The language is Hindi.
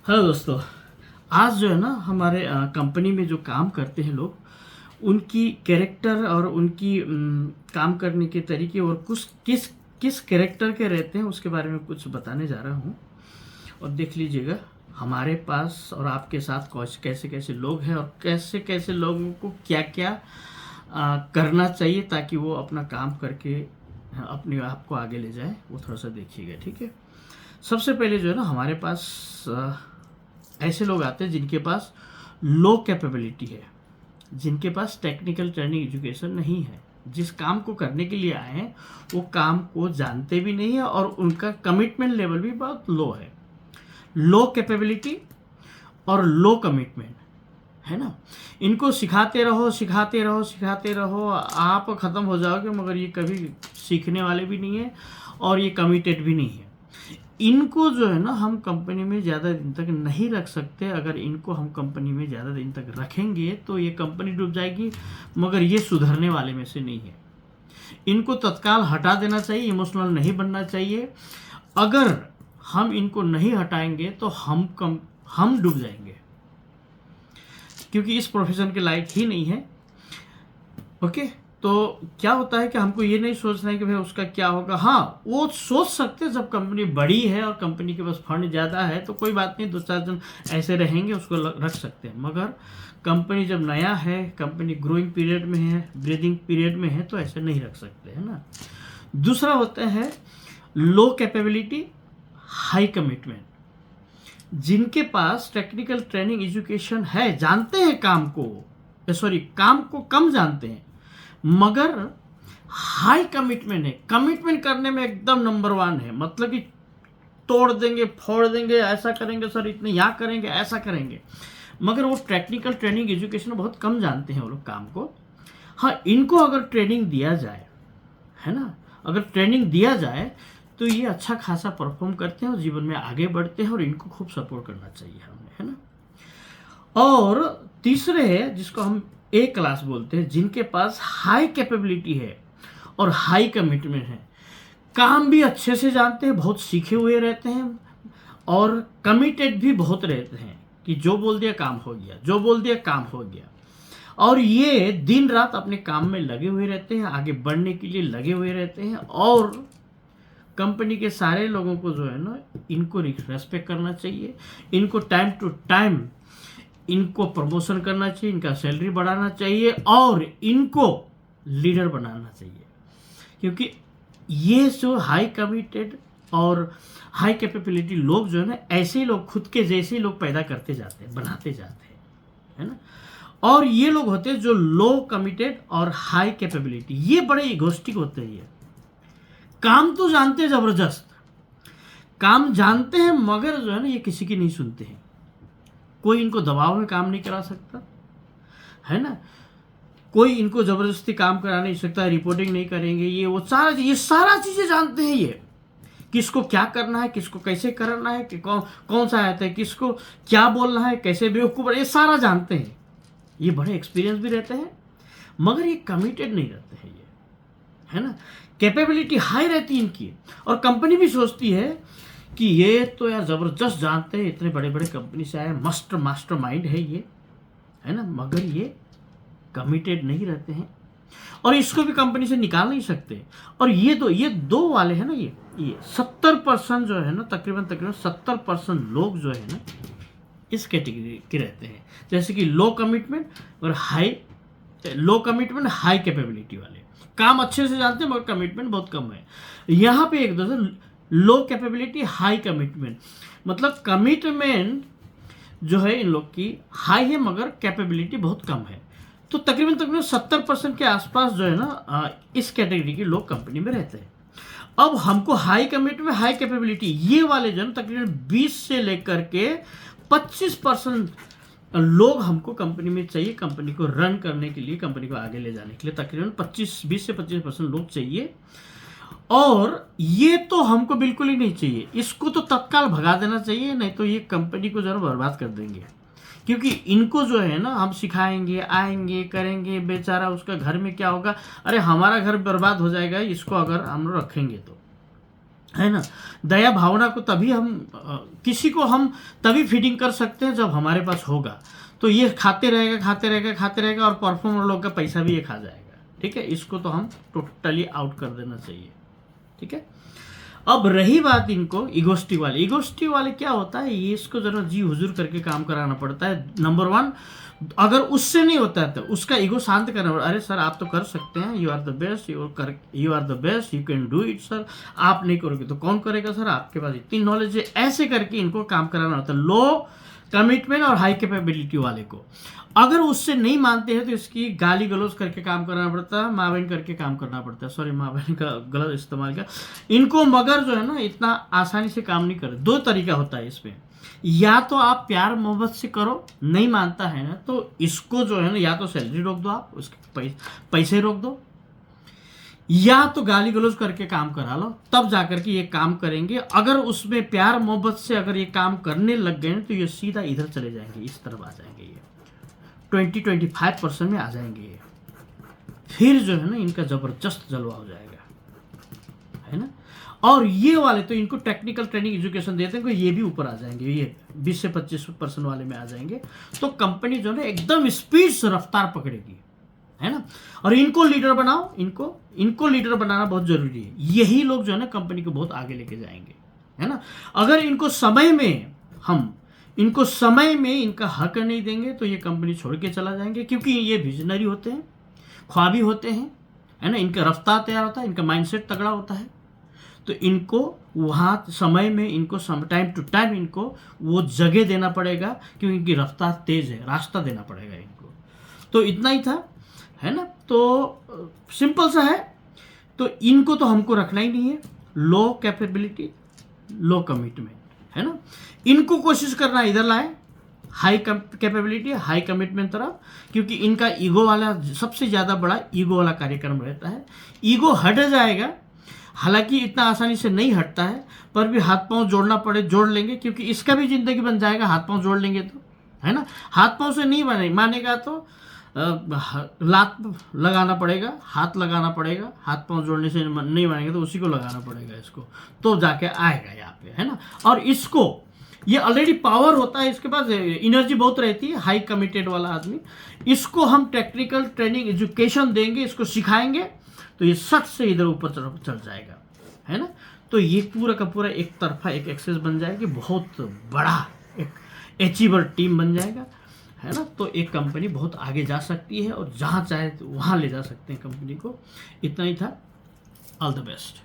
हेलो दोस्तों। आज जो है ना हमारे कंपनी में जो काम करते हैं लोग, उनकी कैरेक्टर और उनकी काम करने के तरीके और कुछ किस किस कैरेक्टर के रहते हैं उसके बारे में कुछ बताने जा रहा हूँ। और देख लीजिएगा हमारे पास और आपके साथ कैसे कैसे लोग हैं और कैसे कैसे लोगों को क्या क्या करना चाहिए ताकि वो अपना काम करके अपने आप को आगे ले जाए। वो थोड़ा सा देखिएगा, ठीक है। सबसे पहले जो है ना हमारे पास ऐसे लोग आते हैं जिनके पास लो कैपेबिलिटी है, जिनके पास टेक्निकल ट्रेनिंग एजुकेशन नहीं है, जिस काम को करने के लिए आए हैं वो काम को जानते भी नहीं है और उनका कमिटमेंट लेवल भी बहुत लो है। लो कैपेबिलिटी और लो कमिटमेंट, है ना। इनको सिखाते रहो सिखाते रहो सिखाते रहो, आप ख़त्म हो जाओगे, मगर ये कभी सीखने वाले भी नहीं है और ये कमिटेड भी नहीं है। इनको जो है ना हम कंपनी में ज़्यादा दिन तक नहीं रख सकते। अगर इनको हम कंपनी में ज़्यादा दिन तक रखेंगे तो ये कंपनी डूब जाएगी, मगर ये सुधरने वाले में से नहीं है। इनको तत्काल हटा देना चाहिए, इमोशनल नहीं बनना चाहिए। अगर हम इनको नहीं हटाएंगे तो हम डूब जाएंगे, क्योंकि इस प्रोफेशन के लायक ही नहीं है। ओके, तो क्या होता है कि हमको ये नहीं सोचना है कि भाई उसका क्या होगा। हाँ, वो सोच सकते हैं जब कंपनी बड़ी है और कंपनी के पास फंड ज़्यादा है तो कोई बात नहीं, 2-4 जन ऐसे रहेंगे, उसको रख सकते हैं। मगर कंपनी जब नया है, कंपनी ग्रोइंग पीरियड में है, ब्रीदिंग पीरियड में है, तो ऐसे नहीं रख सकते, है ना। दूसरा होता है लो कैपेबिलिटी हाई कमिटमेंट। जिनके पास टेक्निकल ट्रेनिंग एजुकेशन है, जानते हैं काम को कम जानते हैं, मगर हाई कमिटमेंट है, कमिटमेंट करने में एकदम नंबर 1 है। मतलब कि तोड़ देंगे फोड़ देंगे, ऐसा करेंगे सर, इतने यहाँ करेंगे, ऐसा करेंगे। मगर वो टेक्निकल ट्रेनिंग एजुकेशन बहुत कम जानते हैं वो लोग काम को। हाँ, इनको अगर ट्रेनिंग दिया जाए, है ना, अगर ट्रेनिंग दिया जाए तो ये अच्छा खासा परफॉर्म करते हैं और जीवन में आगे बढ़ते हैं, और इनको खूब सपोर्ट करना चाहिए हमें, है ना। और तीसरे है जिसको हम ए क्लास बोलते हैं, जिनके पास हाई कैपेबिलिटी है और हाई कमिटमेंट है। काम भी अच्छे से जानते हैं, बहुत सीखे हुए रहते हैं और कमिटेड भी बहुत रहते हैं कि जो बोल दिया काम हो गया, जो बोल दिया काम हो गया। और ये दिन रात अपने काम में लगे हुए रहते हैं, आगे बढ़ने के लिए लगे हुए रहते हैं। और कंपनी के सारे लोगों को जो है ना, इनको रेस्पेक्ट करना चाहिए, इनको टाइम टू टाइम इनको प्रमोशन करना चाहिए, इनका सैलरी बढ़ाना चाहिए और इनको लीडर बनाना चाहिए। क्योंकि ये जो हाई कमिटेड और हाई कैपेबिलिटी लोग जो है ना, ऐसे लोग खुद के जैसे लोग पैदा करते जाते हैं, बनाते जाते हैं, है ना। और ये लोग होते हैं जो लो कमिटेड और हाई कैपेबिलिटी, ये बड़े इगोस्टिक होते हैं। ये काम तो जानते हैं, जबरदस्त काम जानते हैं, मगर जो है ना ये किसी की नहीं सुनते हैं। कोई इनको दबाव में काम नहीं करा सकता, है ना। कोई इनको जबरदस्ती काम करा नहीं सकता, रिपोर्टिंग नहीं करेंगे, ये सारा चीजें जानते हैं। ये किसको क्या करना है, किसको कैसे करना है, कि कौन सा आता है, किसको क्या बोलना है, कैसे बेवकूफ, ये सारा जानते हैं। ये बड़े एक्सपीरियंस भी रहते हैं, मगर ये कमिटेड नहीं रहते हैं, ये, है ना। कैपेबिलिटी हाई रहती है इनकी, और कंपनी भी सोचती है कि ये तो यार ज़बरदस्त जानते हैं, इतने बड़े बड़े कंपनी से आए, मास्टर माइंड है ये, है ना। मगर ये कमिटेड नहीं रहते हैं और इसको भी कंपनी से निकाल नहीं सकते। और ये दो वाले हैं ना, ये 70% जो है ना, तकरीबन 70% लोग जो है ना इस कैटेगरी के रहते हैं। जैसे कि लो कमिटमेंट हाई कैपेबिलिटी वाले, काम अच्छे से जानते हैं मगर कमिटमेंट बहुत कम है। यहाँ पे एक दूसरे लो कैपेबिलिटी हाई कमिटमेंट, मतलब कमिटमेंट जो है इन लोग की हाई है मगर कैपेबिलिटी बहुत कम है। तो तकरीबन 70% के आसपास जो है ना इस कैटेगरी के लोग कंपनी में रहते हैं। अब हमको हाई कमिटमेंट हाई कैपेबिलिटी ये वाले जो है तकरीबन 20 से लेकर के 25% लोग हमको कंपनी में चाहिए, कंपनी को रन करने के लिए, कंपनी को आगे ले जाने के लिए तकरीबन 20 से 25% लोग चाहिए। और ये तो हमको बिल्कुल ही नहीं चाहिए, इसको तो तत्काल भगा देना चाहिए, नहीं तो ये कंपनी को जरा बर्बाद कर देंगे। क्योंकि इनको जो है ना हम सिखाएंगे, आएंगे, करेंगे, बेचारा उसका घर में क्या होगा, अरे हमारा घर बर्बाद हो जाएगा इसको अगर हम रखेंगे तो, है ना। दया भावना को तभी हम किसी को हम तभी फीडिंग कर सकते हैं जब हमारे पास होगा। तो ये खाते रहेगा खाते रहेगा खाते रहेगा और परफॉर्मर लोग का पैसा भी ये खा जाएगा। ठीक है, इसको तो हम टोटली आउट कर देना चाहिए। ठीक है, अब रही बात इनको ईगोस्टिक वाले क्या होता है, ये इसको जरा जी हुजूर करके काम कराना पड़ता है। नंबर 1, अगर उससे नहीं होता है तो उसका ईगो शांत करना पड़ता है। अरे सर आप तो कर सकते हैं, you are the best, you are the best, you can do it sir, आप नहीं करोगे तो कौन करेगा सर, आपके पास इतनी नॉलेज है। ऐसे करके इनको काम कराना होता है लो कमिटमेंट और हाई कैपेबिलिटी वाले को। अगर उससे नहीं मानते हैं तो इसकी गाली गलौज करके काम करना पड़ता है, माँ बहन करके काम करना पड़ता है। सॉरी, माँ बहन का गलत इस्तेमाल किया इनको, मगर जो है ना इतना आसानी से काम नहीं करे। 2 तरीका होता है इसमें, या तो आप प्यार मोहब्बत से करो, नहीं मानता है ना तो इसको जो है ना या तो सैलरी रोक दो, आप उसके पैसे रोक दो, या तो गाली गलौज करके काम करा लो, तब जाकर के ये काम करेंगे। अगर उसमें प्यार मोहब्बत से अगर ये काम करने लग गए तो ये सीधा इधर चले जाएंगे, इस तरफ आ जाएंगे, ये 20-25% में आ जाएंगे ये। फिर जो है ना इनका जबरदस्त जलवा हो जाएगा, है ना। और ये वाले तो इनको टेक्निकल ट्रेनिंग एजुकेशन देते हैं, ये भी ऊपर आ जाएंगे, ये 20 से 25% वाले में आ जाएंगे। तो कंपनी जो है ना एकदम स्पीड से रफ्तार पकड़ेगी, है ना। और इनको लीडर बनाओ, इनको लीडर बनाना बहुत जरूरी है। यही लोग जो है ना कंपनी को बहुत आगे लेके जाएंगे, है ना। अगर इनको समय में इनका हक नहीं देंगे तो ये कंपनी छोड़ के चला जाएंगे, क्योंकि ये विजनरी होते हैं, ख्वाबी होते हैं, है ना। इनका रफ्तार तैयार होता है, इनका माइंडसेट तगड़ा होता है। तो इनको वहाँ समय में इनको टाइम टू टाइम इनको वो जगह देना पड़ेगा, क्योंकि इनकी रफ्तार तेज है, रास्ता देना पड़ेगा इनको। तो इतना ही था, है ना। तो सिंपल सा है। तो इनको तो हमको रखना ही नहीं है, लो कैपेबिलिटी लो कमिटमेंट, है ना। इनको कोशिश करना इधर लाए, हाई कैपेबिलिटी हाई कमिटमेंट तरफ, क्योंकि इनका ईगो वाला सबसे ज़्यादा बड़ा ईगो वाला कार्यक्रम रहता है। ईगो हट जाएगा, हालांकि इतना आसानी से नहीं हटता है, पर भी हाथ पांव जोड़ना पड़े जोड़ लेंगे, क्योंकि इसका भी जिंदगी बन जाएगा हाथ पांव जोड़ लेंगे तो, है ना। हाथ पांव से नहीं मानेगा तो लात लगाना पड़ेगा, हाथ लगाना पड़ेगा। हाथ पांव जोड़ने से नहीं मानेगा तो उसी को लगाना पड़ेगा इसको, तो जाके आएगा यहाँ पे, है ना। और इसको ये ऑलरेडी पावर होता है, इसके पास एनर्जी बहुत रहती है, हाई कमिटेड वाला आदमी। इसको हम टेक्निकल ट्रेनिंग एजुकेशन देंगे, इसको सिखाएंगे तो ये सट से इधर ऊपर तरफ चल जाएगा, है ना। तो ये पूरा का पूरा एक तरफा एक एक्सेस बन जाएगी, बहुत बड़ा एक अचीवर टीम बन जाएगा, है ना। तो एक कंपनी बहुत आगे जा सकती है और जहाँ चाहे तो वहाँ ले जा सकते हैं कंपनी को। इतना ही था। All the best.